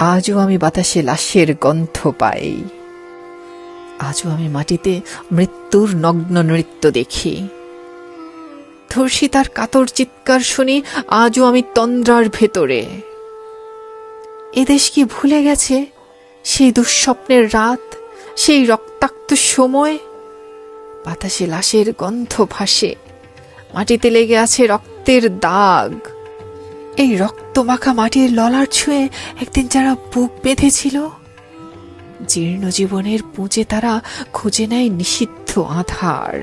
আজও আমি বাতাসে লাশের গন্ধ পাই, আজও আমি মাটিতে মৃত্যুর নগ্ন নৃত্য দেখি। ধর্ষিতার কাতর চিৎকার শুনি আজও আমি তন্দ্রার ভেতরে। এদেশ কি ভুলে গেছে সেই দুঃস্বপ্নের রাত, সেই রক্তাক্ত সময়? বাতাসে লাশের গন্ধ ভাসে, মাটিতে লেগে আছে রক্তের দাগ। এই রক্ত মাখা মাটির ললার ছুঁয়ে একদিন যারা বুক বেঁধেছিল, জীর্ণ জীবনের পুঁজে তারা খুঁজে নেয় নিষিদ্ধ আধার।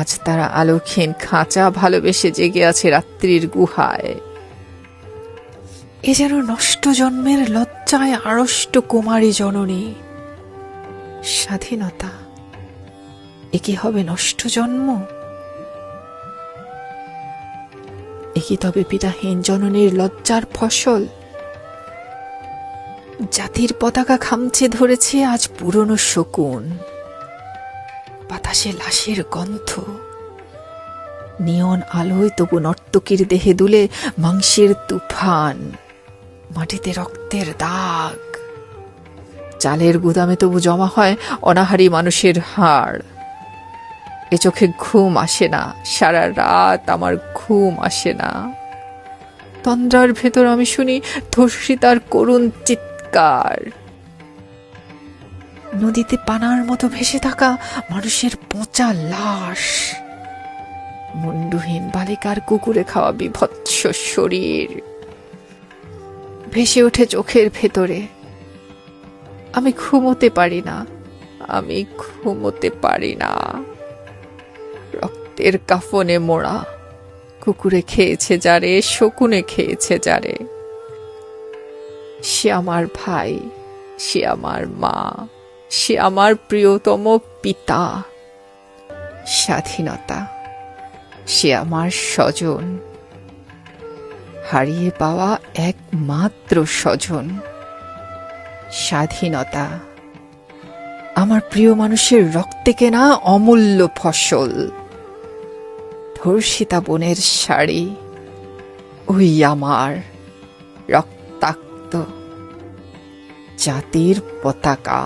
আজ তারা আলোকহীন খাঁচা ভালোবেসে জেগে আছে রাত্রির গুহায়। এ যেন নষ্ট জন্মের লজ্জায় আড়ষ্ট কুমারী জননী। স্বাধীনতা এ কি হবে নষ্ট জন্ম? এ কি তবে পিতাহীন জননীর লজ্জার ফসল? জাতির পতাকা খামচে ধরেছে আজ পুরনো শকুন। বাতাসে লাশের গন্ধ, নিয়ন আলোয় তবু নর্তকীর দেহে দুলে মাংসের তুফান, মাটিতে রক্তের দাগ। চালের গুদামে তবু জমা হয় অনাহারী মানুষের হাড়। এ চোখে ঘুম আসে না, সারা রাত আমার ঘুম আসে না। তন্দ্রার ভেতর আমি শুনি ধর্ষিতার করুণ চিৎকার। নদীতে পানার মতো ভেসে থাকা মানুষের পচা লাশ, মুন্ডুহীন বালিকার কুকুরে খাওয়া বিভৎস শরীর ভেসে ওঠে চোখের ভেতরে। আমি ঘুমোতে পারি না, আমি ঘুমোতে পারি না। রক্তের কাফনে মোড়া, কুকুরে খেয়েছে যারে, শকুনে খেয়েছে যারে। সে আমার ভাই, সে আমার মা, সে আমার প্রিয়তম পিতা। স্বাধীনতা সে আমার স্বজন, হারিয়ে পাওয়া একমাত্র স্বজন। স্বাধীনতা আমার প্রিয় মানুষের রক্তে কেনা অমূল্য ফসল। ধর্ষিতা বোনের শাড়ি, ওই আমার রক্তাক্ত জাতির পতাকা।